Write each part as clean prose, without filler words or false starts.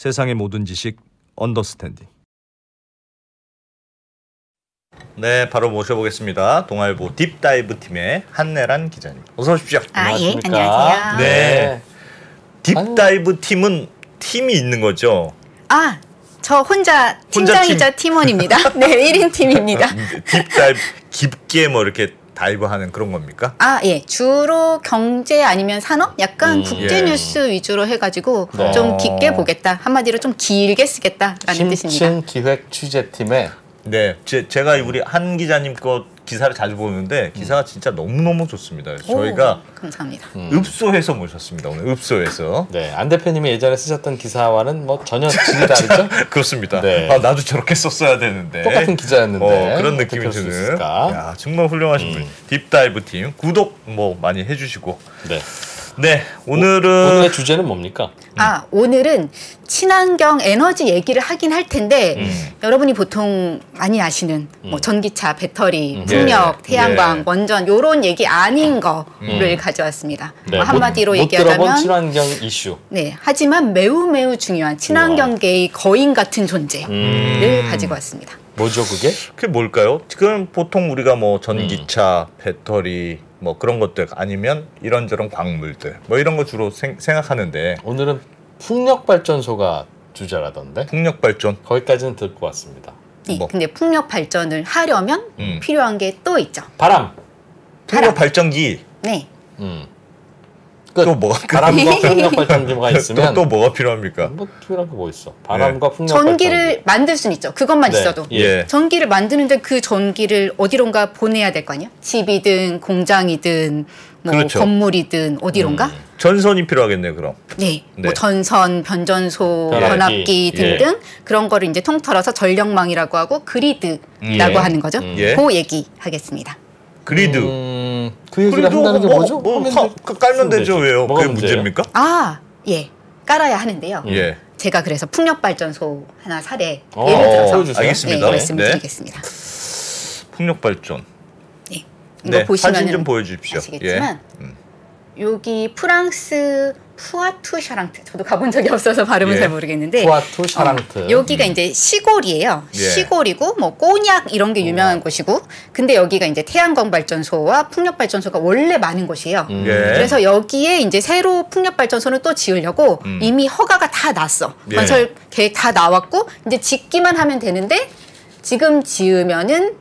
세상의 모든 지식 언더스탠딩. 네, 바로 모셔보겠습니다. 동아일보 딥다이브 팀의 한내란 기자님. 어서 오십시오. 예, 안녕하세요. 네, 딥다이브 팀은 팀이 있는 거죠? 저 혼자 팀장이자 팀원입니다. 네, 1인 팀입니다. 딥다이브, 깊게 뭐 이렇게 다이브하는 그런 겁니까? 예. 주로 경제 아니면 산업? 약간 국제 뉴스 위주로 해가지고 좀 깊게 보겠다. 한마디로 좀 길게 쓰겠다라는 뜻입니다. 심층 기획 취재팀의 네, 제가 우리 한 기자님 거 기사를 자주 보는데 기사가 진짜 너무너무 좋습니다. 그래서 저희가 감사합니다. 읍소해서 모셨습니다. 오늘 읍소해서. 네, 안 대표님이 예전에 쓰셨던 기사와는 뭐 전혀 질이 다르죠? 그렇습니다. 네. 나도 저렇게 썼어야 되는데. 똑같은 기자였는데 그런 느낌이 드는. 야, 정말 훌륭하신 분. 딥다이브 팀 구독 뭐 많이 해주시고. 네, 오늘의 주제는 뭡니까? 오늘은 친환경 에너지 얘기를 하긴 할 텐데 여러분이 보통 많이 아시는 뭐 전기차, 배터리, 풍력, 태양광, 원전 요런 얘기 아닌 거를 가져왔습니다. 네, 한마디로 못 얘기하자면 들어본 친환경 이슈. 네, 하지만 매우 중요한 친환경계의 거인 같은 존재를 가지고 왔습니다. 뭐죠 그게? 그게 뭘까요? 지금 보통 우리가 뭐 전기차, 배터리 뭐 그런 것들 아니면 이런저런 광물들 뭐 이런 거 주로 생각하는데 오늘은 풍력 발전소가 주제라던데. 풍력 발전 거기까지는 듣고 왔습니다. 네, 근데 풍력 발전을 하려면 필요한 게 또 있죠. 바람. 풍력 발전기. 네. 또 뭐가 바람과 풍력 발전기가 있으면 또 뭐가 필요합니까? 뭐 필요한 게 뭐 있어? 바람과 풍력 전기를 발전기. 만들 수는 있죠. 그것만 있어도. 전기를 만드는데 그 전기를 어디론가 보내야 될 거 아니야? 집이든 공장이든 뭐 건물이든 어디론가? 전선이 필요하겠네요, 그럼. 네. 뭐 전선, 변전소, 변압기 등등 그런 거를 이제 통틀어서 전력망이라고 하고 그리드라고 하는 거죠. 그 얘기 하겠습니다. 그리드. 그 얘기를 한다는 게 뭐죠? 깔면 되죠. 왜요? 그게 문제입니까? 깔아야 하는데요. 제가 그래서 풍력발전소 하나 사례 예를 들어서 알겠습니다. 말씀드리겠습니다. 풍력발전. 이거 보시면 사진 좀 보여주십시오. 아시겠지만 여기 프랑스 푸아투 샤랑트, 저도 가본 적이 없어서 발음은 잘 모르겠는데 푸아투 샤랑트 여기가 이제 시골이에요. 시골이고 뭐 꼬냑 이런 게 유명한 곳이고, 근데 여기가 이제 태양광 발전소와 풍력 발전소가 원래 많은 곳이에요. 그래서 여기에 이제 새로 풍력 발전소를 또 지으려고 이미 허가가 다 났어. 건설 계획 다 나왔고 이제 짓기만 하면 되는데 지금 지으면은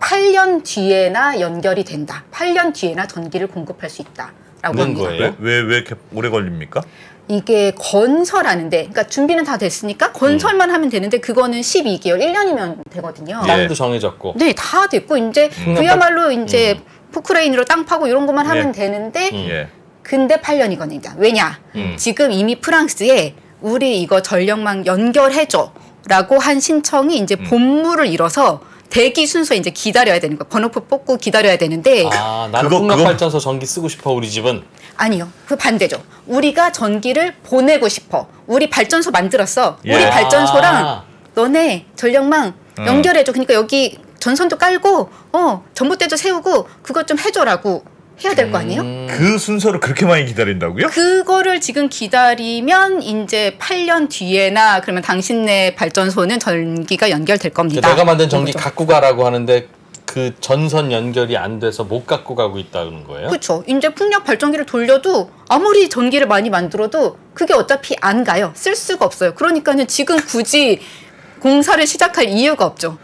8년 뒤에나 연결이 된다. 8년 뒤에나 전기를 공급할 수 있다라고 합니다. 거예요? 왜 이렇게 오래 걸립니까? 이게 건설하는데, 그러니까 준비는 다 됐으니까 건설만 하면 되는데 그거는 12개월, 1년이면 되거든요. 땅도 정해졌고. 네, 다 됐고 이제 그야말로 이제 포크레인으로 땅 파고 이런 것만 하면 되는데 근데 8년이 걸린다. 왜냐? 지금 이미 프랑스에 우리 이거 전력망 연결해줘라고 한 신청이 이제 본물을 이뤄서 대기 순서 이제 기다려야 되는 거야. 번호표 뽑고 기다려야 되는데. 나는 풍력 발전소 전기 쓰고 싶어 우리 집은. 아니요. 그 반대죠. 우리가 전기를 보내고 싶어. 우리 발전소 만들었어. 우리 발전소랑 너네 전력망 연결해줘. 그러니까 여기 전선도 깔고 전봇대도 세우고 그것 좀 해줘라고 해야 될 거 아니에요? 그 순서를 그렇게 많이 기다린다고요? 그거를 지금 기다리면 이제 8년 뒤에나 그러면 당신네 발전소는 전기가 연결될 겁니다. 내가 만든 전기 갖고 가라고 하는데 그 전선 연결이 안 돼서 못 갖고 가고 있다는 거예요? 그렇죠. 이제 풍력 발전기를 돌려도 아무리 전기를 많이 만들어도 그게 어차피 안 가요. 쓸 수가 없어요. 그러니까는 지금 굳이 공사를 시작할 이유가 없죠.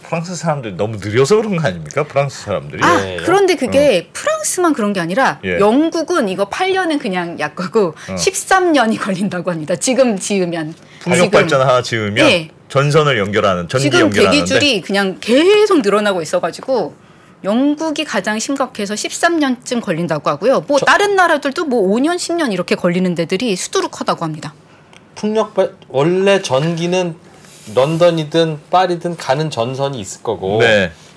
프랑스 사람들이 너무 느려서 그런 거 아닙니까? 프랑스 사람들이. 그런데 그게 프랑스만 그런 게 아니라 영국은 이거 8년은 그냥 약하고 13년이 걸린다고 합니다. 지금 지으면. 풍력 발전 하나 지으면 전선을 연결하는, 전기 지금 연결하는데. 대기줄이 그냥 계속 늘어나고 있어가지고 영국이 가장 심각해서 13년쯤 걸린다고 하고요. 뭐 다른 나라들도 뭐 5년, 10년 이렇게 걸리는 데들이 수두룩하다고 합니다. 원래 전기는 런던이든 파리든 가는 전선이 있을 거고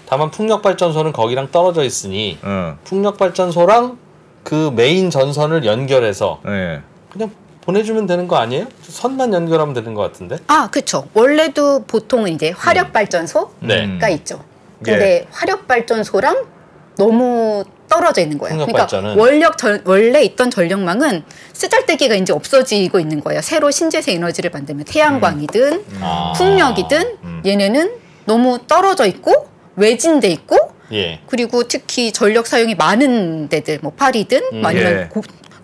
다만 풍력발전소는 거기랑 떨어져 있으니 풍력발전소랑 그 메인 전선을 연결해서 그냥 보내주면 되는 거 아니에요? 선만 연결하면 되는 것 같은데? 그렇죠. 원래도 보통은 이제 화력발전소가 있죠. 근데 화력발전소랑 너무 떨어져 있는 거예요. 그러니까 발전은. 원래 있던 전력망은 쓰잘데기가 이제 없어지고 있는 거예요. 새로 신재생 에너지를 만들면 태양광이든 풍력이든 얘네는 너무 떨어져 있고 외진돼 있고 예. 그리고 특히 전력 사용이 많은 데들 뭐 파리든 아니면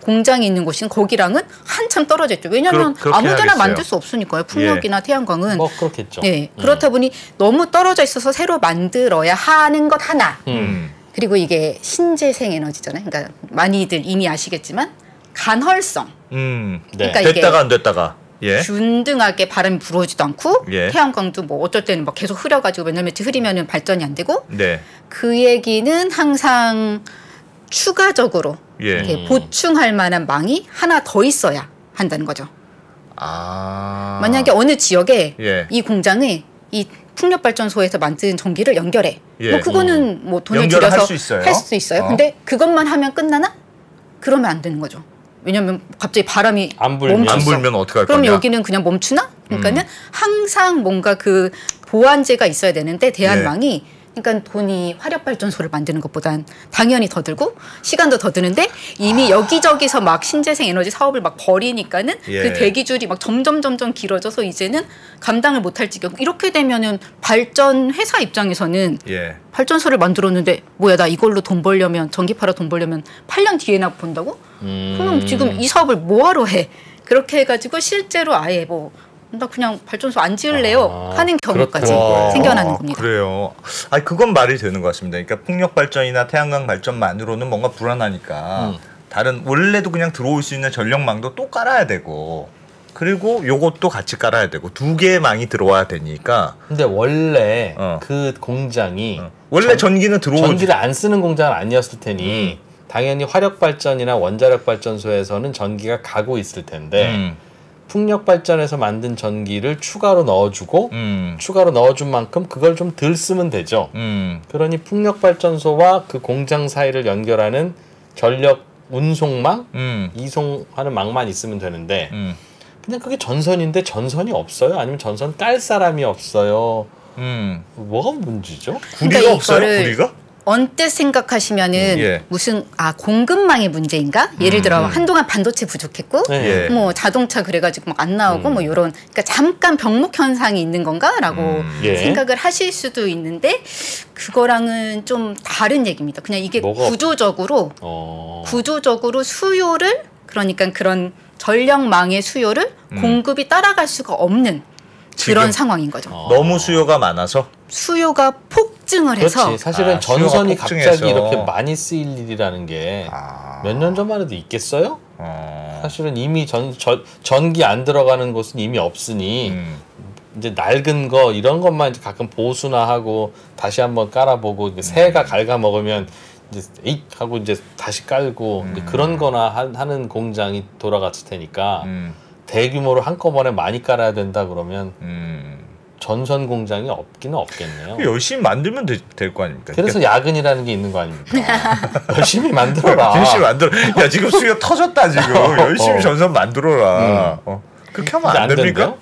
공장이 있는 곳은 거기랑은 한참 떨어져 있죠. 왜냐하면 아무데나 만들 수 없으니까요. 풍력이나 태양광은. 뭐 그렇겠죠. 예. 그렇다 보니 너무 떨어져 있어서 새로 만들어야 하는 것 하나. 그리고 이게 신재생 에너지잖아요. 그러니까 많이들 이미 아시겠지만 간헐성. 네. 그러니까 됐다가 안 됐다가. 예. 균등하게 바람이 불어오지도 않고 태양광도 뭐 어쩔 때는 막 계속 흐려가지고 몇 년 며칠 흐리면은 발전이 안 되고 그 얘기는 항상 추가적으로 이렇게 보충할 만한 망이 하나 더 있어야 한다는 거죠. 만약에 어느 지역에 이 공장에 이 풍력발전소에서 만든 전기를 연결해. 뭐 그거는 뭐 돈을 들여서 할 수 있어요. 근데 그것만 하면 끝나나? 그러면 안 되는 거죠. 왜냐면 갑자기 바람이 안 불면 어떡할 거냐? 그럼 여기는 그냥 멈추나? 그러니까는 항상 뭔가 그 보완제가 있어야 되는데 대한망이 그러니까 돈이 화력발전소를 만드는 것보단 당연히 더 들고 시간도 더 드는데 이미 여기저기서 막 신재생 에너지 사업을 막 벌이니까는 그 대기줄이 막 점점 길어져서 이제는 감당을 못할 지경. 이렇게 되면은 발전 회사 입장에서는 발전소를 만들었는데 뭐야 나 이걸로 돈 벌려면 전기 팔아 돈 벌려면 8년 뒤에나 본다고? 그럼 지금 이 사업을 뭐하러 해? 그렇게 해가지고 실제로 아예 뭐 나 그냥 발전소 안 지을래요 하는 경우까지 생겨나는 겁니다. 그래요. 그건 말이 되는 것 같습니다. 그러니까 풍력 발전이나 태양광 발전만으로는 뭔가 불안하니까 다른 원래도 그냥 들어올 수 있는 전력망도 또 깔아야 되고 그리고 요것도 같이 깔아야 되고 두 개의 망이 들어와야 되니까. 근데 원래 그 공장이 원래 전기는 전기를 안 쓰는 공장은 아니었을 테니 당연히 화력 발전이나 원자력 발전소에서는 전기가 가고 있을 텐데. 풍력 발전에서 만든 전기를 추가로 넣어주고 추가로 넣어준 만큼 그걸 좀 덜 쓰면 되죠. 그러니 풍력 발전소와 그 공장 사이를 연결하는 전력 운송망, 이송하는 망만 있으면 되는데 그냥 그게 전선인데 전선이 없어요? 아니면 전선 깔 사람이 없어요? 뭐가 문제죠? 구리가 없어요? 구리가? 언뜻 생각하시면은 무슨 공급망의 문제인가? 예를 들어 한동안 반도체 부족했고 뭐 자동차 그래가지고 막 안 나오고 뭐 이런 그러니까 잠깐 병목 현상이 있는 건가라고 생각을 하실 수도 있는데 그거랑은 좀 다른 얘기입니다. 그냥 이게 구조적으로 수요를 그러니까 그런 전력망의 수요를 공급이 따라갈 수가 없는 그런 상황인 거죠. 너무 수요가 많아서? 수요가 폭증을 해서 그렇지. 사실은 전선이 갑자기 이렇게 많이 쓰일 일이라는 게 몇 년 전만 해도 있겠어요? 사실은 이미 전기 안 들어가는 곳은 이미 없으니 이제 낡은 거 이런 것만 이제 가끔 보수나 하고 다시 한번 깔아보고 새가 갉아먹으면 이제 에잇 하고 이제 다시 깔고 이제 그런 거나 하는 공장이 돌아갔을 테니까 대규모로 한꺼번에 많이 깔아야 된다 그러면 전선 공장이 없기는 없겠네요. 열심히 만들면 될 거 아닙니까? 그래서 야근이라는 게 있는 거 아닙니까? 열심히 만들어라. 열심히 만들어. 야 지금 수요 터졌다 지금. 열심히 전선 만들어라. 그렇게 하면 안 됩니까?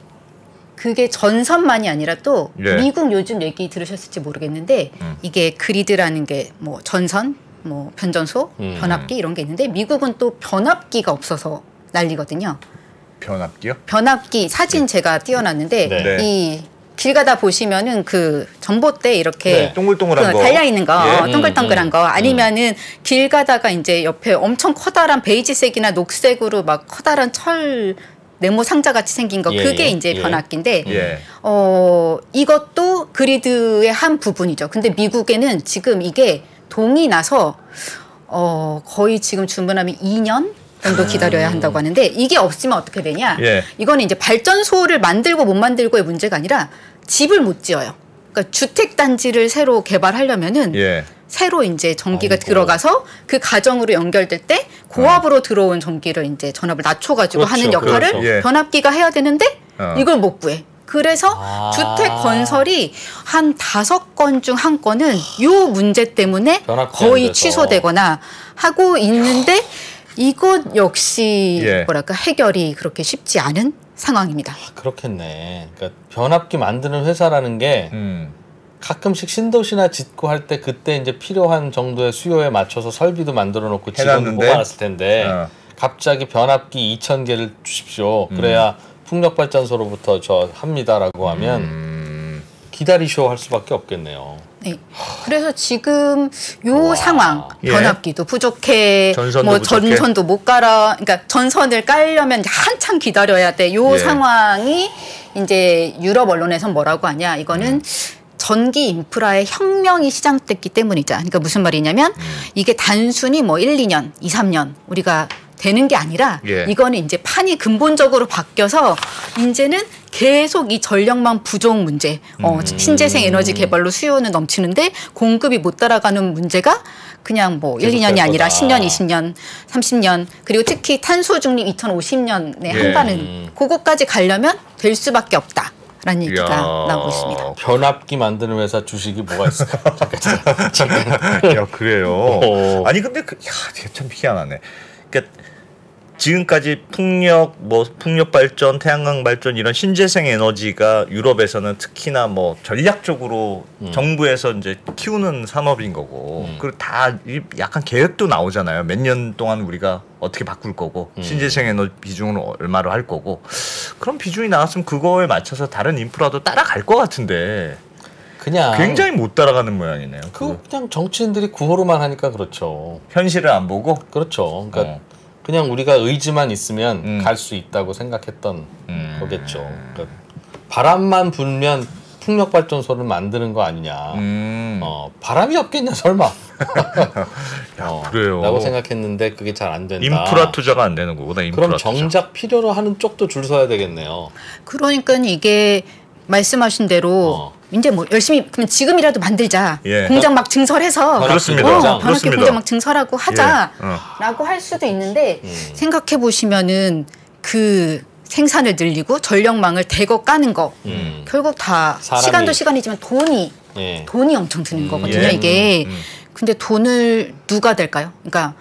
그게 전선만이 아니라 또 미국 요즘 얘기 들으셨을지 모르겠는데 이게 그리드라는 게 뭐 전선, 뭐 변전소, 변압기 이런 게 있는데 미국은 또 변압기가 없어서 난리거든요. 변압기요? 변압기 사진 제가 띄워놨는데 이 길 가다 보시면은 그 전봇대 이렇게 동글동글한 거 달려 있는 거, 동글동글한 거 아니면은 길 가다가 이제 옆에 엄청 커다란 베이지색이나 녹색으로 막 커다란 철 네모 상자 같이 생긴 거 그게 이제 변압기인데 이것도 그리드의 한 부분이죠. 근데 미국에는 지금 이게 동이 나서 거의 지금 주문하면 2년 정도 기다려야 한다고 하는데 이게 없으면 어떻게 되냐? 이거는 이제 발전소를 만들고 못 만들고의 문제가 아니라 집을 못 지어요. 그러니까 주택 단지를 새로 개발하려면은 새로 이제 전기가 들어가서 그 가정으로 연결될 때 고압으로 들어온 전기를 이제 전압을 낮춰가지고 하는 역할을 변압기가 해야 되는데 이걸 못 구해. 그래서 주택 건설이 한 5건 중 1건은 요 문제 때문에 거의 취소되거나 하고 있는데 이것 역시 뭐랄까 해결이 그렇게 쉽지 않은 상황입니다. 그렇겠네. 그러니까 변압기 만드는 회사라는 게 가끔씩 신도시나 짓고 할 때 그때 이제 필요한 정도의 수요에 맞춰서 설비도 만들어 놓고 직원도 뽑아놨을 텐데 갑자기 변압기 2,000개를 주십시오. 그래야 풍력발전소로부터 저 합니다라고 하면 기다리쇼 할 수밖에 없겠네요. 네. 그래서 지금 요 상황 변압기도 부족해, 뭐 전선도 못 깔아, 그러니까 전선을 깔려면 한참 기다려야 돼. 요 상황이 이제 유럽 언론에선 뭐라고 하냐? 이거는 전기 인프라의 혁명이 시작됐기 때문이죠. 그러니까 무슨 말이냐면 이게 단순히 뭐 1, 2년, 2, 3년 우리가 되는 게 아니라 이거는 이제 판이 근본적으로 바뀌어서 이제는 계속 이 전력망 부족 문제, 신재생 에너지 개발로 수요는 넘치는데 공급이 못 따라가는 문제가 그냥 뭐 1, 2년이 아니라 10년, 20년, 30년 그리고 특히 탄소 중립 2050년에 한다는 그거까지 가려면 될 수밖에 없다. 라는 얘기가 나오고 있습니다. 변압기 만드는 회사 주식이 뭐가 있을까? 잠깐. 야, 그래요. 아니 근데 참 희한하네. 그러니까 지금까지 풍력 발전, 태양광 발전 이런 신재생 에너지가 유럽에서는 특히나 뭐 전략적으로 정부에서 이제 키우는 산업인 거고, 그리고 다 약간 계획도 나오잖아요. 몇 년 동안 우리가 어떻게 바꿀 거고, 신재생 에너지 비중은 얼마로 할 거고, 그런 비중이 나왔으면 그거에 맞춰서 다른 인프라도 따라갈 것 같은데. 그냥 굉장히 못 따라가는 모양이네요. 그냥 정치인들이 구호로만 하니까 그렇죠. 현실을 안 보고. 그렇죠. 그러니까. 그냥 우리가 의지만 있으면 갈 수 있다고 생각했던 거겠죠. 그러니까 바람만 불면 풍력발전소를 만드는 거 아니냐. 바람이 없겠냐 설마. 야, 그래요. 라고 생각했는데 그게 잘 안 된다. 인프라 투자가 안 되는 거구나. 인프라 그럼 정작 필요로 하는 쪽도 줄 서야 되겠네요. 그러니까 이게 말씀하신 대로 이제 뭐 열심히 그럼 지금이라도 만들자. 공장 막 증설해서 그렇습니다. 변압기 공장 막 증설하고 하자라고 할 수도 있는데 생각해 보시면은 그 생산을 늘리고 전력망을 대거 까는 거 결국 다 시간도 시간이지만 돈이 엄청 드는 거거든요. 이게 근데 돈을 누가 댈까요? 그러니까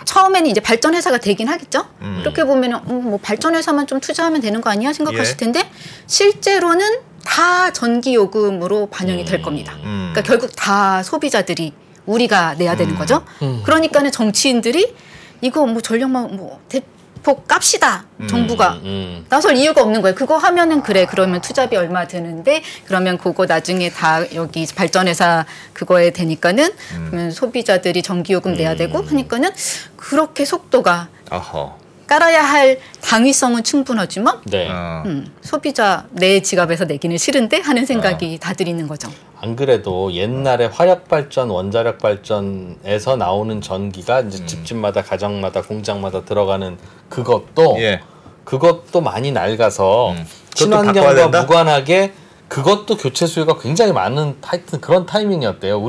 처음에는 이제 발전 회사가 되긴 하겠죠. 그렇게 보면은 뭐 발전 회사만 좀 투자하면 되는 거 아니야 생각하실 텐데 실제로는 다 전기 요금으로 반영이 될 겁니다. 그러니까 결국 다 소비자들이 우리가 내야 되는 거죠. 그러니까는 정치인들이 이거 뭐 전력망 뭐 대폭 깝시다. 정부가 나설 이유가 없는 거예요. 그거 하면은 그래 그러면 투자비 얼마 드는데 그러면 그거 나중에 다 여기 발전회사 그거에 되니까는 그러면 소비자들이 전기요금 내야 되고 하니까는 그렇게 속도가 깔아야 할 당위성은 충분하지만 소비자 내 지갑에서 내기는 싫은데 하는 생각이 다들 있는 거죠. 안 그래도 옛날에 화력발전, 원자력발전에서 나오는 전기가 이제 집집마다 가정마다 공장마다 들어가는 그것도 많이 낡아서 친환경과 무관하게 그것도 교체 수요가 굉장히 많은 하여튼 그런 타이밍이었대요.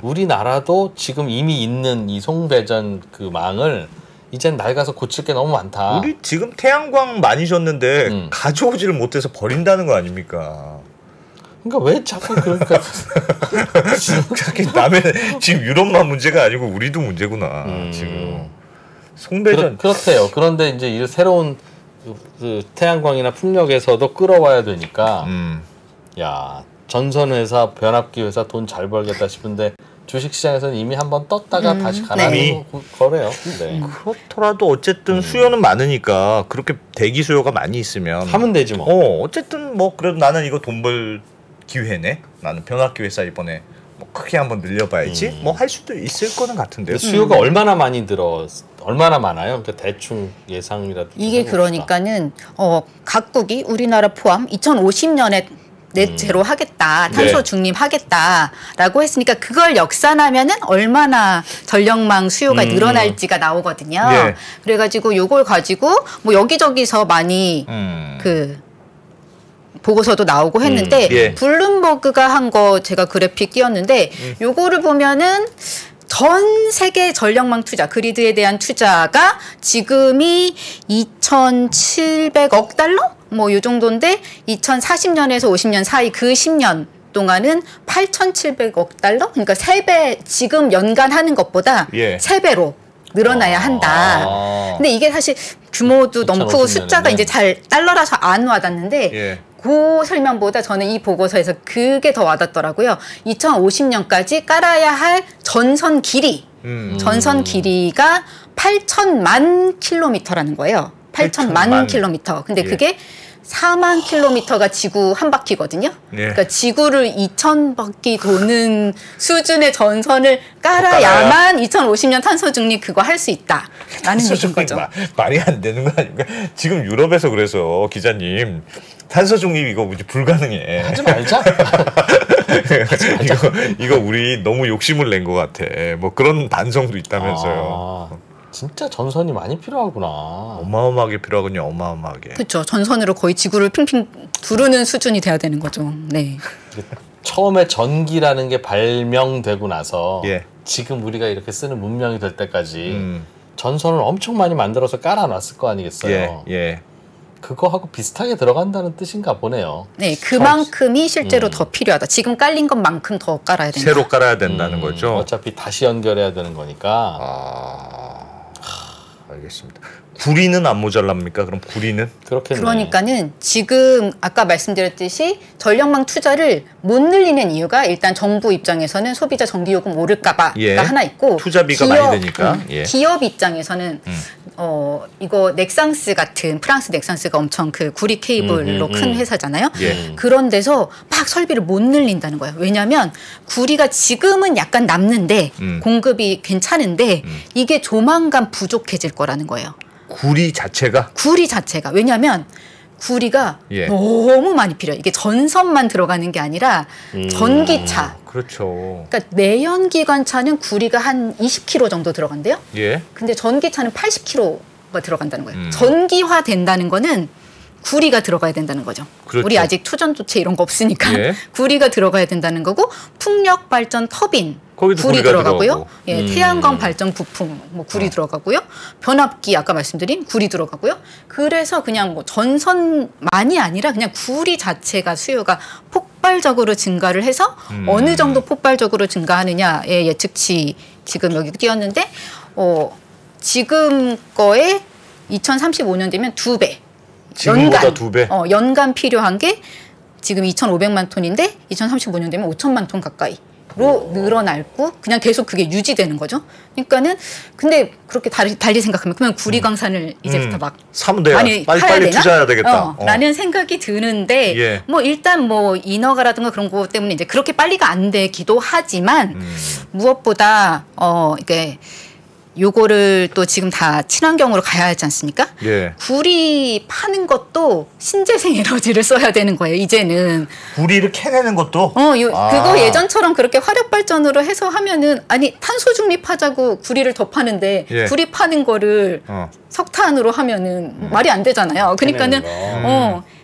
우리나라도 지금 이미 있는 이 송배전 그 망을 이젠 낡아서 고칠 게 너무 많다. 우리 지금 태양광 많이 줬는데 가져오지를 못해서 버린다는 거 아닙니까? 그러니까 왜 자꾸 그러니까 남의 지금 유럽만 문제가 아니고 우리도 문제구나. 지금 송배전 그렇대요. 그런데 이제 이 새로운 그 태양광이나 풍력에서도 끌어와야 되니까 야 전선회사, 변압기 회사 돈 잘 벌겠다 싶은데 주식시장에서는 이미 한번 떴다가 다시 가라앉는 거래요. 그렇더라도 어쨌든 수요는 많으니까 그렇게 대기 수요가 많이 있으면 하면 되지 뭐. 어쨌든 뭐 그래도 나는 이거 돈 벌 기회네. 나는 변압기 회사 이번에 뭐 크게 한번 늘려봐야지. 뭐 할 수도 있을 거는 같은데요. 수요가 얼마나 많이 얼마나 많아요? 그러니까 대충 예상이라도. 이게 그러니까는 각국이 우리나라 포함 2050년에 넷 제로 하겠다, 탄소 중립하겠다라고 했으니까 그걸 역산하면은 얼마나 전력망 수요가 늘어날지가 나오거든요. 그래가지고 요걸 가지고 뭐 여기저기서 많이 그 보고서도 나오고 했는데 블룸버그가 한 거 제가 그래픽 띄웠는데 요거를 보면은 전 세계 전력망 투자, 그리드에 대한 투자가 지금이 2,700억 달러? 뭐 요 정도인데 2040년에서 50년 사이 그 10년 동안은 8,700억 달러? 그러니까 3배, 지금 연간 하는 것보다 3배로 늘어나야 한다. 근데 이게 사실 규모도 너무 크고 숫자가 이제 잘 달러라서 안 와닿는데 그 설명보다 저는 이 보고서에서 그게 더 와닿더라고요. 2050년까지 깔아야 할 전선 길이. 전선 길이가 8천만 킬로미터라는 거예요. 8천만 킬로미터. 근데 그게 4만 킬로미터가 지구 한 바퀴거든요. 그러니까 지구를 2,000바퀴 도는 수준의 전선을 깔아야만 2050년 탄소 중립 그거 할 수 있다라는 얘기인 거죠. 말이 안 되는 거 아닙니까? 지금 유럽에서 그래서 기자님 탄소 중립 이거 뭐지 불가능해. 하지 말자. 이거 우리 너무 욕심을 낸 것 같아. 뭐 그런 반성도 있다면서요. 진짜 전선이 많이 필요하구나. 어마어마하게 필요하군요. 어마어마하게. 그렇죠. 전선으로 거의 지구를 핑핑 두르는 수준이 돼야 되는 거죠. 네. 처음에 전기라는 게 발명되고 나서 지금 우리가 이렇게 쓰는 문명이 될 때까지 전선을 엄청 많이 만들어서 깔아놨을 거 아니겠어요. 그거하고 비슷하게 들어간다는 뜻인가 보네요. 네, 그만큼이 실제로 더 필요하다. 지금 깔린 것만큼 더 깔아야 된다. 새로 깔아야 된다는 거죠. 어차피 다시 연결해야 되는 거니까. 알겠습니다. 구리는 안 모자랍니까? 그럼 구리는? 그렇겠네. 그러니까는 지금 아까 말씀드렸듯이 전력망 투자를 못 늘리는 이유가 일단 정부 입장에서는 소비자 전기요금 오를까봐가 하나 있고 투자비가 많이 드니까 기업 입장에서는 이거 넥상스 같은 프랑스 넥상스가 엄청 그 구리 케이블로 큰 회사잖아요. 그런 데서 막 설비를 못 늘린다는 거예요. 왜냐하면 구리가 지금은 약간 남는데 공급이 괜찮은데 이게 조만간 부족해질 거라는 거예요. 구리 자체가? 구리 자체가. 왜냐하면 구리가 너무 많이 필요해요. 이게 전선만 들어가는 게 아니라 전기차. 그렇죠. 그러니까 내연기관차는 구리가 한 20kg 정도 들어간대요. 근데 전기차는 80kg가 들어간다는 거예요. 전기화 된다는 거는 구리가 들어가야 된다는 거죠. 그렇죠. 우리 아직 투전도체 이런 거 없으니까 구리가 들어가야 된다는 거고 풍력 발전 터빈 구리 들어가고요. 태양광 발전 부품 뭐 구리 들어가고요. 변압기 아까 말씀드린 구리 들어가고요. 그래서 그냥 뭐 전선만이 아니라 그냥 구리 자체가 수요가 폭발적으로 증가를 해서 어느 정도 폭발적으로 증가하느냐의 예측치 지금 여기 띄었는데 지금 거에 2035년 되면 2배. 지금보다 2배? 연간 필요한 게 지금 2,500만 톤인데 2035년 되면 5천만 톤 가까이로 늘어날고 그냥 계속 그게 유지되는 거죠. 그러니까는 근데 그렇게 달리 생각하면 그러면 구리 광산을 이제부터 막 많이 빨리 투자해야 되겠다. 라는 생각이 드는데 뭐 일단 뭐 인허가라든가 그런 거 때문에 이제 그렇게 빨리가 안 되기도 하지만 무엇보다 이게 요거를 또 지금 다 친환경으로 가야 하지 않습니까? 구리 파는 것도 신재생 에너지를 써야 되는 거예요, 이제는. 구리를 캐내는 것도? 그거 예전처럼 그렇게 화력 발전으로 해서 하면은, 아니, 탄소 중립하자고 구리를 더 파는데, 구리 파는 거를 석탄으로 하면은 말이 안 되잖아요. 그러니까는,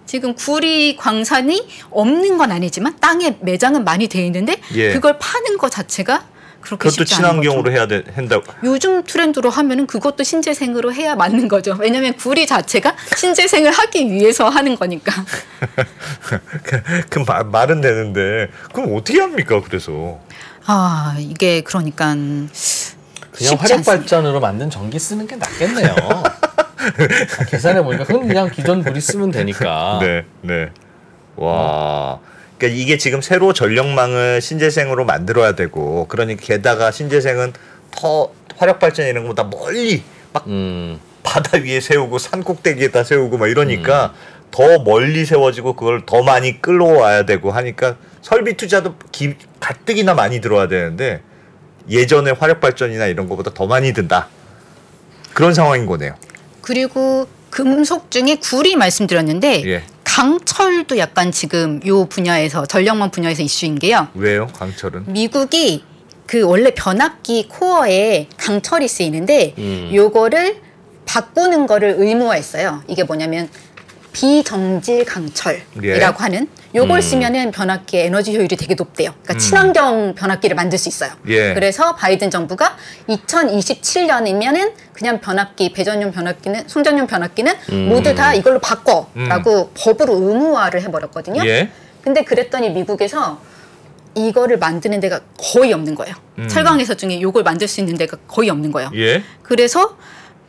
지금 구리 광산이 없는 건 아니지만, 땅에 매장은 많이 돼 있는데, 그걸 파는 거 자체가 그렇게 쉽지 않은 거죠. 친환경으로 해야 된다고. 요즘 트렌드로 하면은 그것도 신재생으로 해야 맞는 거죠. 왜냐하면 구리 자체가 신재생을 하기 위해서 하는 거니까. 그 말은 되는데 그럼 어떻게 합니까? 그래서. 이게 그러니까 그냥 화력 발전으로 만든 전기 쓰는 게 낫겠네요. 계산해 보니까 그냥 기존 구리 쓰면 되니까. 네. 와. 그러니까 이게 지금 새로 전력망을 신재생으로 만들어야 되고 그러니까 게다가 신재생은 더 화력 발전 이런 것보다 멀리 막 바다 위에 세우고 산 꼭대기에다 세우고 막 이러니까 더 멀리 세워지고 그걸 더 많이 끌어와야 되고 하니까 설비 투자도 가뜩이나 많이 들어야 되는데 예전에 화력 발전이나 이런 것보다 더 많이 든다. 그런 상황인 거네요. 그리고 금속 중에 구리 말씀드렸는데 강철도 약간 지금 요 분야에서 전력망 분야에서 이슈인 게요. 왜요? 강철은? 미국이 그 원래 변압기 코어에 강철이 쓰이는데 요거를 바꾸는 거를 의무화했어요. 이게 뭐냐면 비정질 강철이라고 하는 요걸 쓰면은 변압기의 에너지 효율이 되게 높대요. 그러니까 친환경 변압기를 만들 수 있어요. 그래서 바이든 정부가 2027년이면은 그냥 변압기, 배전용 변압기는, 송전용 변압기는 모두 다 이걸로 바꿔라고 법으로 의무화를 해버렸거든요. 근데 그랬더니 미국에서 이거를 만드는 데가 거의 없는 거예요. 철강회사 중에 요걸 만들 수 있는 데가 거의 없는 거예요. 그래서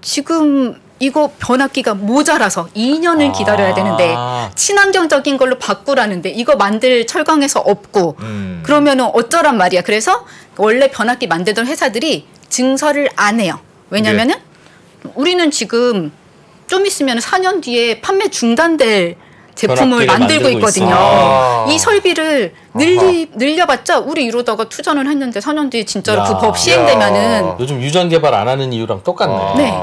지금 이거 변압기가 모자라서 2년을 기다려야 되는데 친환경적인 걸로 바꾸라는데 이거 만들 철강에서 없고 그러면은 어쩌란 말이야. 그래서 원래 변압기 만들던 회사들이 증설을 안 해요. 왜냐면은 우리는 지금 좀 있으면 4년 뒤에 판매 중단될 제품을 만들고 있거든요. 이 설비를 늘려봤자 우리 이러다가 투자는 했는데 4년 뒤에 진짜로 그 법 시행되면은 요즘 유전 개발 안 하는 이유랑 똑같네. 네.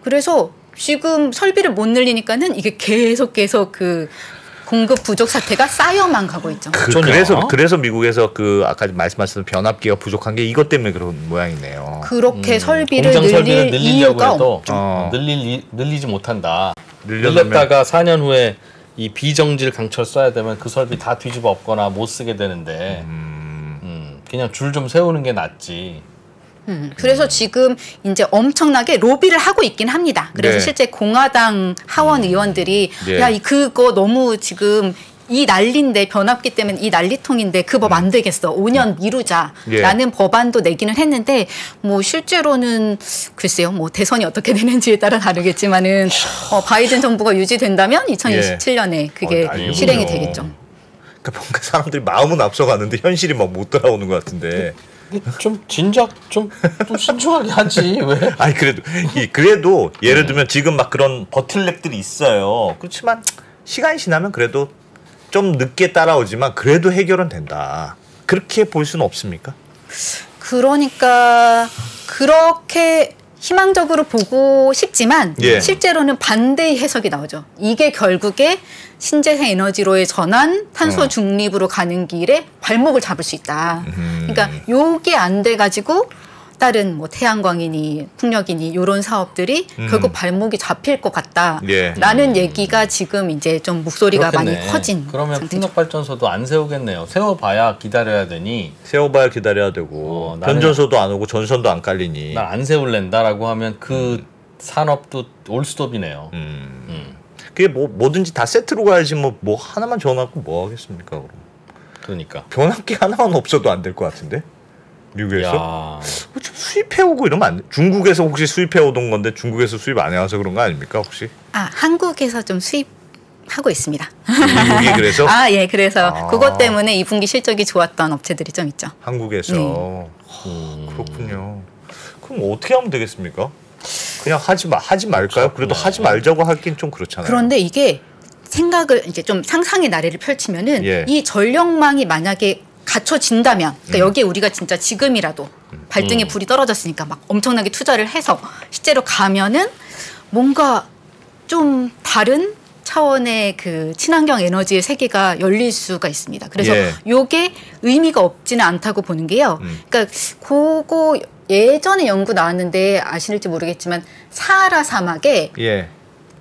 그래서 지금 설비를 못 늘리니까는 이게 계속 그 공급 부족 사태가 쌓여만 가고 있죠. 그래서 미국에서 그 아까 말씀하셨던 변압기가 부족한 게 이것 때문에 그런 모양이네요. 그렇게 설비를 늘릴 이유가 없죠. 늘리지 못한다. 늘렸다가 4년 후에 이 비정질 강철 써야 되면 그 설비 다 뒤집어 엎거나 못 쓰게 되는데 그냥 줄 좀 세우는 게 낫지. 그래서 지금 이제 엄청나게 로비를 하고 있긴 합니다. 그래서 실제 공화당 하원 의원들이 야, 그거 너무 지금 이 난리인데 변압기 때문에 이 난리통인데 그 법 안 되겠어. 5년 미루자라는 법안도 내기는 했는데 뭐 실제로는 글쎄요. 뭐 대선이 어떻게 되는지에 따라 다르겠지만은 바이든 정부가 유지된다면 2027년에 그게 실행이 되겠죠. 그러니까 뭔가 사람들이 마음은 앞서가는데 현실이 막 못 따라오는 것 같은데. 좀 진작 좀 신중하게 하지 왜? 아니 그래도 예를 들면 지금 막 그런 버틀렉들이 있어요. 그렇지만 시간이 지나면 그래도 좀 늦게 따라오지만 그래도 해결은 된다. 그렇게 볼 수는 없습니까? 그러니까 그렇게 희망적으로 보고 싶지만 실제로는 반대의 해석이 나오죠. 이게 결국에 신재생 에너지로의 전환, 탄소 중립으로 가는 길에 발목을 잡을 수 있다. 그러니까 요게 안 돼가지고 다른 뭐 태양광이니 풍력이니 이런 사업들이 결국 발목이 잡힐 것 같다라는 얘기가 지금 이제 좀 목소리가 그렇겠네. 많이 커진 그러면 상태죠. 풍력발전소도 안 세우겠네요. 세워봐야 기다려야 되니. 세워봐야 기다려야 되고 변전소도 안 오고 전선도 안 깔리니. 난 안 세울랜다라고 하면 그 산업도 올스톱이네요. 그게 뭐든지 다 세트로 가야지 뭐 하나만 정하고 뭐 하겠습니까 그럼. 그러니까 변압기 하나만 없어도 안 될 것 같은데 미국에서 수입해오고 이러면 안 돼. 중국에서 혹시 수입해오던 건데 중국에서 수입 안 해와서 그런 거 아닙니까 혹시? 한국에서 좀 수입하고 있습니다. 미국이 그래서? 예, 그래서 그것 때문에 2분기 실적이 좋았던 업체들이 좀 있죠. 한국에서 그렇군요. 그럼 어떻게 하면 되겠습니까? 그냥 하지 말까요? 그래도 하지 말자고 하긴 좀 그렇잖아요. 그런데 이게 생각을 이제 좀 상상의 나래를 펼치면은 이 전력망이 만약에 갖춰진다면, 그러니까 여기에 우리가 진짜 지금이라도 발등에 불이 떨어졌으니까 막 엄청나게 투자를 해서 실제로 가면은 뭔가 좀 다른 차원의 그 친환경 에너지의 세계가 열릴 수가 있습니다. 그래서 요게 의미가 없지는 않다고 보는 게요. 그러니까 그거 예전에 연구 나왔는데 아실지 모르겠지만 사하라 사막에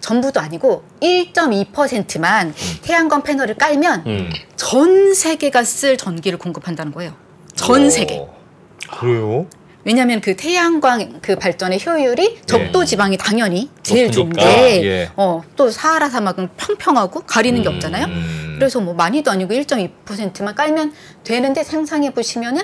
전부도 아니고 1.2%만 태양광 패널을 깔면 전 세계가 쓸 전기를 공급한다는 거예요. 전 세계. 그래요? 왜냐하면 그 태양광 그 발전의 효율이 적도 지방이 당연히 제일 좋은데 또 사하라 사막은 평평하고 가리는 게 없잖아요. 그래서 뭐 많이도 아니고 1.2%만 깔면 되는데 상상해 보시면은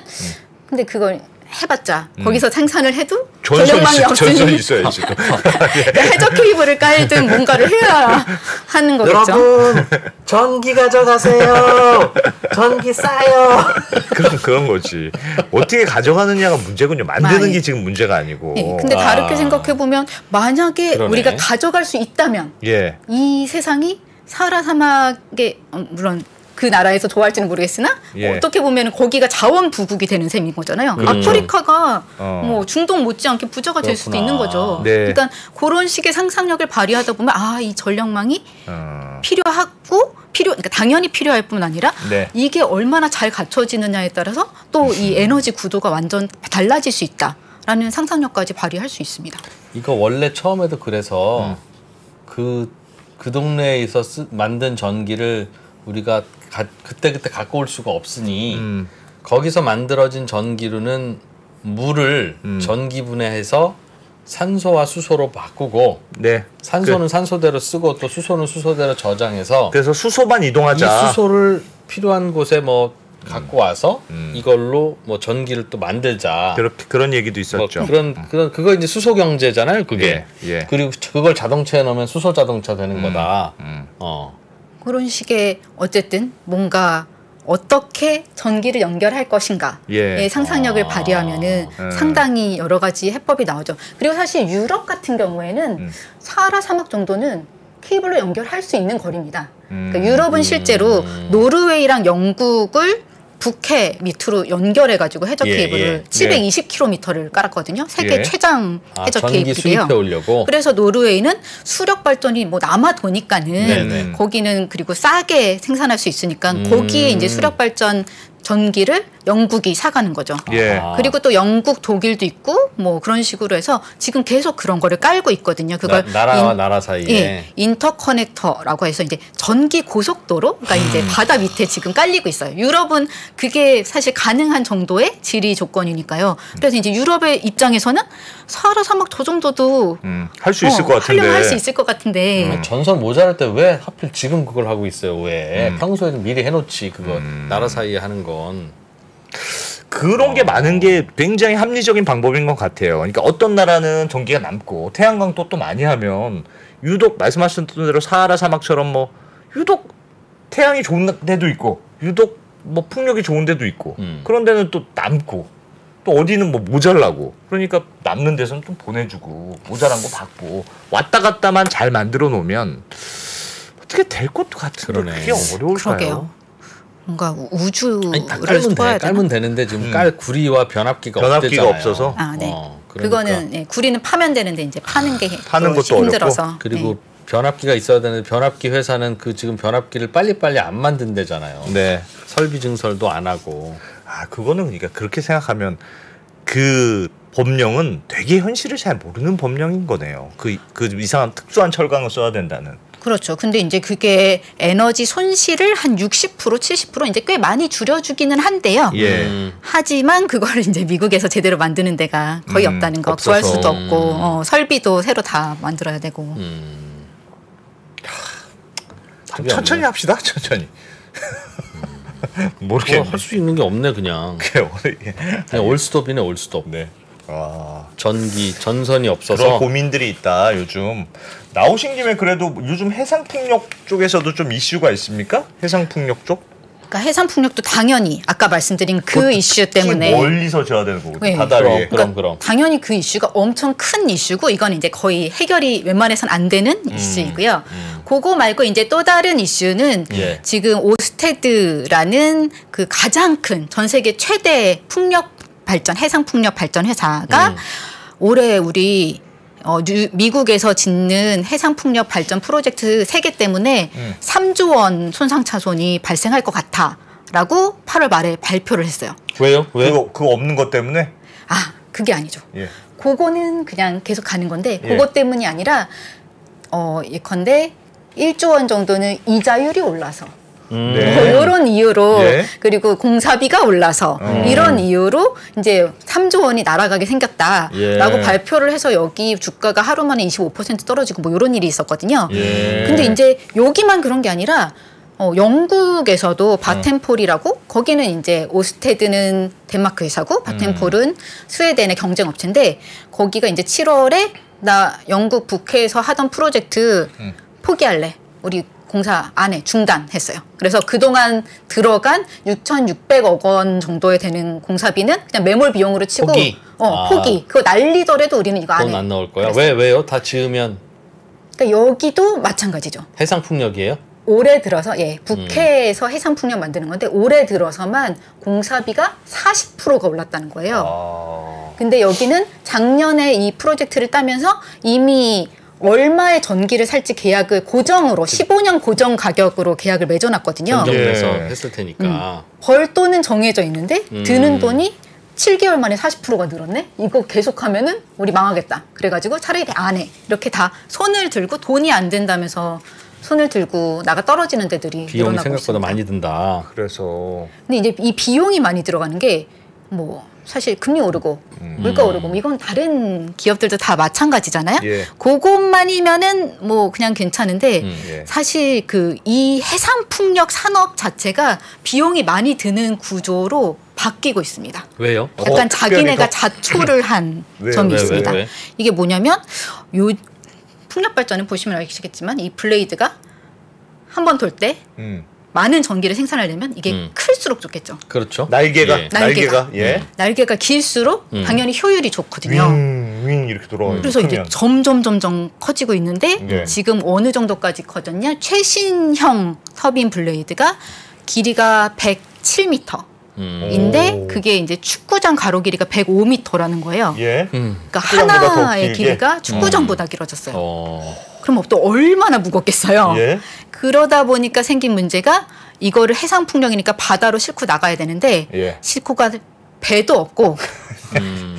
근데 그걸 해봤자 거기서 생산을 해도 전력망이 없으니 전선이 있어야지. 그러니까 해저 케이블을 깔든 뭔가를 해야 하는 거겠죠. 여러분 전기 가져가세요. 전기 싸요. 그런 거지. 어떻게 가져가느냐가 문제군요. 만드는 게 지금 문제가 아니고. 근데 다르게 생각해 보면 만약에 우리가 가져갈 수 있다면 이 세상이 사하라 사막에 물론 그 나라에서 좋아할지는 모르겠으나 어떻게 보면 거기가 자원 부국이 되는 셈인 거잖아요. 아프리카가 뭐 중동 못지않게 부자가 될 수도 있는 거죠. 그러니까 그런 식의 상상력을 발휘하다 보면 이 전력망이 필요하고 그러니까 당연히 필요할 뿐 아니라 이게 얼마나 잘 갖춰지느냐에 따라서 또 이 에너지 구도가 완전 달라질 수 있다라는 상상력까지 발휘할 수 있습니다. 이거 원래 처음에도 그래서 그 동네에서 만든 전기를 우리가 그때 갖고 올 수가 없으니 거기서 만들어진 전기로는 물을 전기분해해서 산소와 수소로 바꾸고 산소는 산소대로 쓰고 또 수소는 수소대로 저장해서 그래서 수소만 이동하자. 이 수소를 필요한 곳에 뭐 갖고 와서 이걸로 뭐 전기를 또 만들자. 그런 얘기도 있었죠. 그거 이제 수소 경제잖아요, 그게. 예. 그리고 그걸 자동차에 넣으면 수소 자동차 되는 거다. 그런 식의 어쨌든 뭔가 어떻게 전기를 연결할 것인가의 상상력을 발휘하면은 상당히 여러 가지 해법이 나오죠. 그리고 사실 유럽 같은 경우에는 사하라 사막 정도는 케이블로 연결할 수 있는 거리입니다. 그러니까 유럽은 실제로 노르웨이랑 영국을 북해 밑으로 연결해가지고 해저 케이블을 720km를 깔았거든요. 세계 최장 해저 케이블이에요. 수입해 오려고. 그래서 노르웨이는 수력 발전이 뭐 남아도니까는 거기는 그리고 싸게 생산할 수 있으니까 거기에 이제 수력 발전 전기를 영국이 사가는 거죠. 그리고 또 영국, 독일도 있고 뭐 그런 식으로 해서 지금 계속 그런 거를 깔고 있거든요. 그걸 나라와 나라 사이에 인터커넥터라고 해서 이제 전기 고속도로가 이제 바다 밑에 지금 깔리고 있어요. 유럽은 그게 사실 가능한 정도의 지리 조건이니까요. 그래서 이제 유럽의 입장에서는 사하라 사막 저 정도도 할 수 있을 것 같은데. 하려면 할 수 있을 것 같은데. 전선 모자랄 때 왜 하필 지금 그걸 하고 있어요? 왜? 평소에는 미리 해놓지 그거 나라 사이에 하는 건. 그런 게 많은 게 굉장히 합리적인 방법인 것 같아요. 그러니까 어떤 나라는 전기가 남고 태양광도 또 많이 하면 유독 말씀하셨던 대로 사하라 사막처럼 뭐 유독 태양이 좋은 데도 있고 유독 뭐 풍력이 좋은 데도 있고 그런 데는 또 남고 또 어디는 뭐 모자라고 그러니까 남는 데서는 좀 보내주고 모자란 거 받고 왔다 갔다만 잘 만들어 놓으면 어떻게 될 것도 같은데 그게 어려울까요? 그러게요. 뭔가 우주를 깔면 되는데 지금 깔 구리와 변압기가 없어서. 그거는 구리는 파면 되는데 이제 파는 것도 힘들어서. 어렵고. 그리고 변압기가 있어야 되는데 변압기 회사는 그 지금 변압기를 빨리빨리 안 만든대잖아요. 설비 증설도 안 하고. 그거는 그러니까 그렇게 생각하면 그 법령은 되게 현실을 잘 모르는 법령인 거네요. 그 이상한 특수한 철강을 써야 된다는. 그렇죠. 근데 이제 그게 에너지 손실을 한 60%, 70% 이제 꽤 많이 줄여주기는 한데요. 하지만 그걸 이제 미국에서 제대로 만드는 데가 거의 없다는 거. 없어서. 구할 수도 없고 설비도 새로 다 만들어야 되고. 천천히 합시다. 천천히. 모르겠네. 할 수 있는 게 없네 그냥. 그냥 올스톱이네 올스톱. 전선이 없어서 그런 고민들이 있다 요즘. 나오신 김에 그래도 요즘 해상풍력 쪽에서도 좀 이슈가 있습니까? 해상풍력 쪽? 그러니까 해상풍력도 당연히 아까 말씀드린 그 이슈 때문에 멀리서 져야 되는 거거든요. 바다 위에. 그럼 당연히 그 이슈가 엄청 큰 이슈고 이건 이제 거의 해결이 웬만해선 안 되는 이슈이고요. 그거 말고 이제 또 다른 이슈는 지금 오스테드라는 그 가장 큰 전 세계 최대 해상 풍력 발전 회사가 올해 우리 미국에서 짓는 해상 풍력 발전 프로젝트 3개 때문에 3조 원 손상차손이 발생할 것 같아라고 8월 말에 발표를 했어요. 왜요? 왜? 그거 없는 것 때문에? 그게 아니죠. 그거는 그냥 계속 가는 건데 그것 때문이 아니라 예컨대 1조 원 정도는 이자율이 올라서 이런 이유로 그리고 공사비가 올라서 이런 이유로 이제 3조 원이 날아가게 생겼다라고 발표를 해서 여기 주가가 하루 만에 25% 떨어지고 뭐 이런 일이 있었거든요. 근데 이제 여기만 그런 게 아니라 영국에서도 바텐폴이라고 거기는 이제 오스테드는 덴마크 회사고 바텐폴은 스웨덴의 경쟁업체인데 거기가 이제 7월에 나 영국 북해에서 하던 프로젝트 포기할래. 우리 공사 안 해. 중단했어요. 그래서 그동안 들어간 6,600억 원 정도에 되는 공사비는 그냥 매몰 비용으로 치고 포기. 포기. 그거 날리더라도 우리는 이거 안 해. 돈 안 나올 거야. 왜요? 다 지으면. 그러니까 여기도 마찬가지죠. 해상풍력이에요? 올해 들어서 북해에서 해상풍력 만드는 건데 올해 들어서만 공사비가 40%가 올랐다는 거예요. 근데 여기는 작년에 이 프로젝트를 따면서 이미 얼마의 전기를 살지 계약을 고정으로 15년 고정 가격으로 계약을 맺어놨거든요. 전정돼서 했을 테니까. 벌 돈은 정해져 있는데 드는 돈이 7개월 만에 40%가 늘었네? 이거 계속하면은 우리 망하겠다. 그래가지고 차라리 안 해. 이렇게 다 손을 들고 돈이 안 된다면서 손을 들고 나가 떨어지는 데들이 비용이 일어나고 생각보다 있습니다. 많이 든다. 그래서 근데 이제 이 비용이 많이 들어가는 게 뭐 사실 금리 오르고 물가 오르고 이건 다른 기업들도 다 마찬가지잖아요. 예. 그것만이면은 뭐 그냥 괜찮은데 예. 사실 그 이 해상풍력 산업 자체가 비용이 많이 드는 구조로 바뀌고 있습니다. 왜요? 약간 자기네가 자초를 한 점이 있습니다. 왜? 이게 뭐냐면 요 풍력 발전은 보시면 아시겠지만 이 블레이드가 한 번 돌 때 많은 전기를 생산하려면 이게 클수록 좋겠죠. 그렇죠. 날개가 예. 날개가 길수록 당연히 효율이 좋거든요. 윙 이렇게 돌아가요. 그래서 이게 점점 커지고 있는데 예. 지금 어느 정도까지 커졌냐? 최신형 터빈 블레이드가 길이가 107m. 인데 그게 이제 축구장 가로 길이가 105m라는 거예요. 예. 그러니까 하나의 길이가 축구장보다 길어졌어요. 그럼 또 얼마나 무겁겠어요. 예. 그러다 보니까 생긴 문제가 이거를 해상풍력이니까 바다로 싣고 나가야 되는데 예. 싣고 갈 배도 없고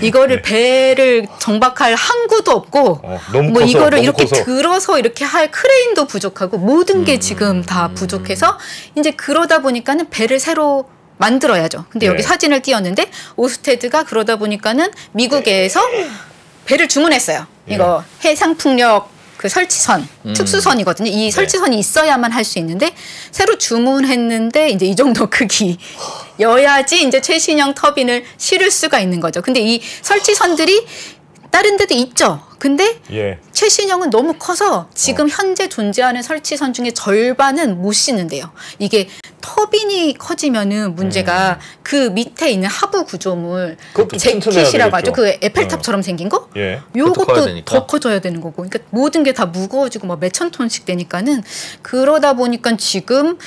이거를 배를 정박할 항구도 없고 뭐 이거를 이렇게 커서. 들어서 이렇게 할 크레인도 부족하고 모든 게 지금 다 부족해서 이제 그러다 보니까는 배를 새로 만들어야죠. 근데 여기 사진을 띄웠는데 오스테드가 그러다 보니까는 미국에서 배를 주문했어요. 이거 해상풍력 그 설치선, 특수선이거든요. 이 설치선이 있어야만 할 수 있는데 새로 주문했는데 이제 이 정도 크기여야지 이제 최신형 터빈을 실을 수가 있는 거죠. 근데 이 설치선들이 다른 데도 있죠. 근데 최신형은 너무 커서 지금 현재 존재하는 설치선 중에 절반은 못 싣는데요. 이게 터빈이 커지면은 문제가 그 밑에 있는 하부 구조물 잭킷이라고 하죠. 그 에펠탑처럼 생긴 거? 요것도 더 커져야 되는 거고. 그러니까 모든 게 다 무거워지고 막 몇천 톤씩 되니까는 그러다 보니까 지금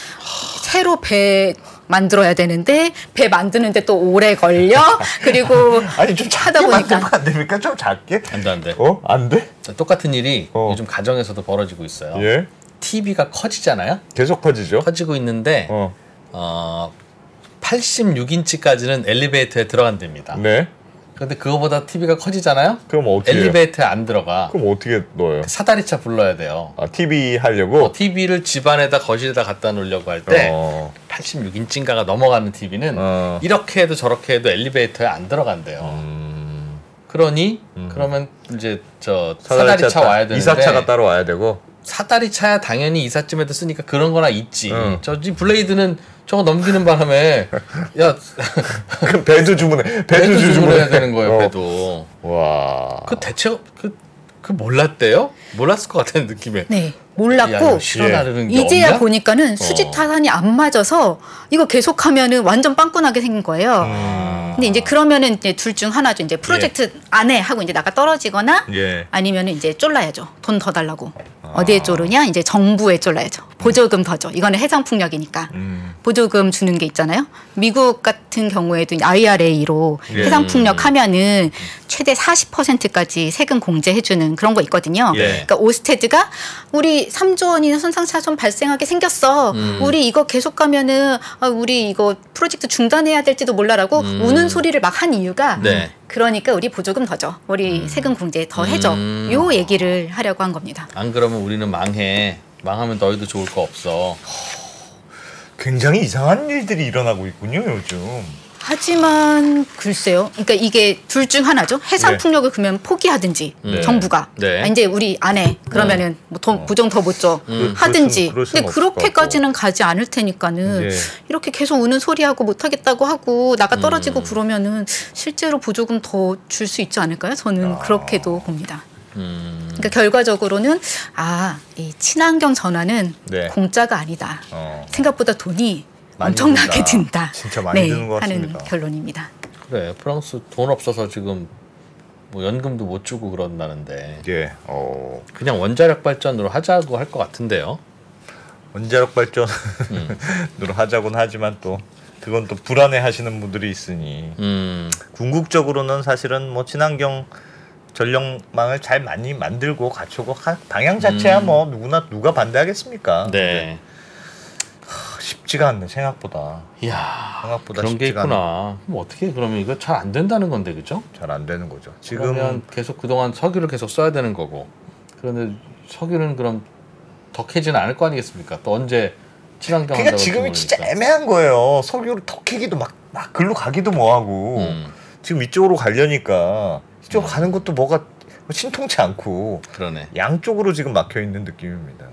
새로 배 만들어야 되는데 배 만드는데 또 오래 걸려. 그리고 아니 좀 작게 만들면 안 됩니까? 좀 작게? 안 돼. 안 돼? 똑같은 일이 요즘 가정에서도 벌어지고 있어요. 예? TV가 커지잖아요. 계속 커지죠. 커지고 있는데 86인치까지는 엘리베이터에 들어간답니다. 네. 근데 그거보다 TV가 커지잖아요. 그럼 어떻게 엘리베이터에 안 들어가. 그럼 어떻게 넣어요? 사다리차 불러야 돼요. TV 하려고? TV를 집 안에다 거실에다 갖다 놓으려고 할 때 86인치인가가 넘어가는 TV는 이렇게 해도 저렇게 해도 엘리베이터에 안 들어간대요. 그러니 그러면 이제 저 사다리차 와야 되는데 이사차가 따로 와야 되고 사다리차야 당연히 이삿짐에도 쓰니까 그런 거나 있지. 저지 블레이드는 저거 넘기는 바람에 야 그 배도 주문해. 배도 주문해야 되는 거예요. 배도. 와. 그 대체 그 몰랐대요? 몰랐을 것 같은 느낌에. 네. 몰랐고 이제야 없냐? 보니까는 수직 타산이 안 맞아서 이거 계속하면은 완전 빵꾸나게 생긴 거예요. 근데 이제 그러면은 이제 둘 중 하나죠. 이제 프로젝트 안에 하고 이제 나가 떨어지거나 아니면은 이제 쫄라야죠. 돈 더 달라고. 어디에 쫄으냐? 이제 정부에 쫄라야죠. 보조금 더 줘. 이거는 해상풍력이니까 보조금 주는 게 있잖아요. 미국 같은 경우에도 IRA로 해상풍력 하면은 최대 40%까지 세금 공제해주는 그런 거 있거든요. 그러니까 오스테드가 우리 3조 원이나 손상차손 발생하게 생겼어. 우리 이거 계속 가면은 우리 이거 프로젝트 중단해야 될지도 몰라라고 우는 소리를 막 한 이유가 그러니까 우리 보조금 더 줘. 우리 세금 공제 더 해줘. 요 얘기를 하려고 한 겁니다. 안 그러면 우리는 망해. 망하면 너희도 좋을 거 없어. 굉장히 이상한 일들이 일어나고 있군요, 요즘. 하지만 글쎄요. 그러니까 이게 둘 중 하나죠. 해상풍력을 그러면 포기하든지 정부가 이제 우리 안 해. 그러면은 뭐 보정 더 못 줘. 하든지. 근데 그렇게까지는 가지 않을 테니까는 이렇게 계속 우는 소리하고 못 하겠다고 하고 나가 떨어지고 그러면은 실제로 보조금 더 줄 수 있지 않을까요? 저는 그렇게도 봅니다. 그러니까 결과적으로는 이 친환경 전환은 공짜가 아니다. 생각보다 돈이 엄청나게 든다. 진짜 많이 드는 것 같습니다. 하는 결론입니다. 그래, 프랑스 돈 없어서 지금 뭐 연금도 못 주고 그런다는데. 그냥 원자력 발전으로 하자고 할 것 같은데요. 원자력 발전으로 하자곤 하지만 또 그건 또 불안해하시는 분들이 있으니 궁극적으로는 사실은 뭐 친환경 전력망을 잘 많이 만들고 갖추고 방향 자체야 뭐 누가 반대하겠습니까? 네. 쉽지가 않네 생각보다. 이야, 생각보다 그런 게 있구나. 그럼 어떻게 그러면 이거 잘 안 된다는 건데 그죠? 잘 안 되는 거죠. 그러면 계속 그동안 석유를 계속 써야 되는 거고. 그런데 석유는 그럼 더 캐지는 않을 거 아니겠습니까? 또 언제 친환경 한다고 지금이 진짜 애매한 거예요. 석유를 더 캐기도 막 글로 가기도 뭐하고 지금 이쪽으로 가려니까 이쪽 가는 것도 뭐가 신통치 않고 그러네. 양쪽으로 지금 막혀 있는 느낌입니다.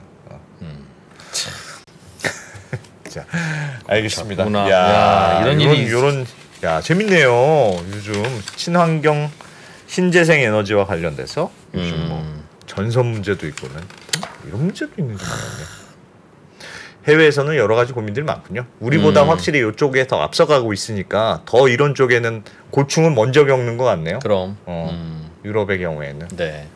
자, 알겠습니다. 야, 이런 야, 재밌네요. 요즘 친환경 신재생 에너지와 관련돼서 요즘 뭐 전선 문제도 있고는 이런 문제도 있는지 몰랐네. 해외에서는 여러 가지 고민들이 많군요. 우리보다 확실히 이쪽에 더 앞서가고 있으니까 더 이런 쪽에는 고충은 먼저 겪는 것 같네요. 그럼 유럽의 경우에는. 네.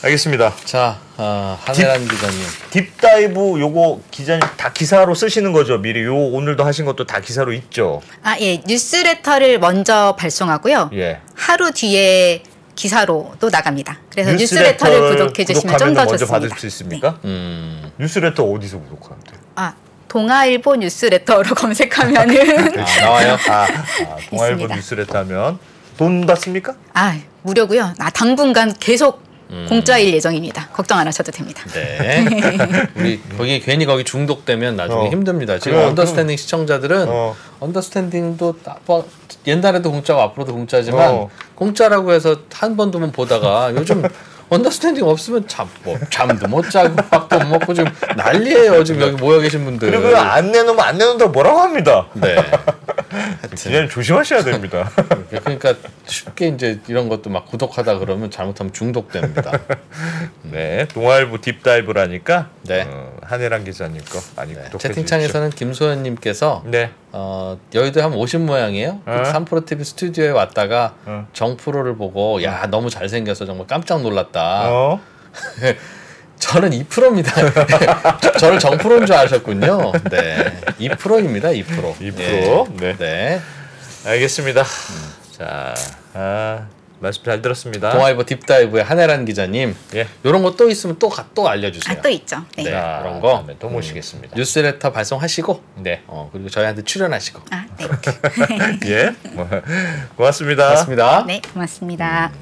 알겠습니다. 자, 한혜란 기자님. 딥다이브 요거 기자님 다 기사로 쓰시는 거죠? 미리 요 오늘도 하신 것도 다 기사로 있죠? 예. 뉴스레터를 먼저 발송하고요. 예. 하루 뒤에 기사로 또 나갑니다. 그래서 뉴스레터를 구독해 주시면 좀 더 좋습니다. 먼저 받을 수 있습니까? 네. 뉴스레터 어디서 구독하면 돼요? 동아일보 뉴스레터로 검색하면은 나와요. 동아일보 뉴스레터 하면 돈 받습니까? 무료고요. 당분간 계속 공짜일 예정입니다. 걱정 안 하셔도 됩니다. 네. 우리 괜히 거기 중독되면 나중에 힘듭니다. 지금 언더스탠딩 시청자들은 언더스탠딩도 뭐 옛날에도 공짜고 앞으로도 공짜지만 공짜라고 해서 한 번 두번 보다가 요즘 언더스탠딩 없으면 잠도 못 자고 밥도 못 먹고 지금 난리예요. 지금 여기 모여 계신 분들. 그리고 안 내놓으면 안 내놓는다고 뭐라고 합니다. 네. 그냥 조심하셔야 됩니다. 그러니까 쉽게 이제 이런 것도 막 구독하다 그러면 잘못하면 중독됩니다. 네, 동아일보 딥다이브라니까 네. 한혜란 기자님 거 많이 구독해 주십시오. 채팅창에서는 김소연님께서 여의도에 한번 오신 모양이에요. 3프로TV 스튜디오에 왔다가 정프로를 보고 야 너무 잘생겨서 정말 깜짝 놀랐다. 저는 2%입니다. 저를 정프로인 줄 아셨군요. 네, 2%입니다. 2%. 2%. 네. 네. 알겠습니다. 자, 말씀 잘 들었습니다. 동아일보 딥다이브의 한혜란 기자님. 이런 거 또 있으면 또 알려주세요. 또 있죠. 네. 그런 거 또 모시겠습니다. 뉴스레터 발송하시고, 네. 그리고 저희한테 출연하시고. 네. 예, 고맙습니다. 고맙습니다. 네, 고맙습니다.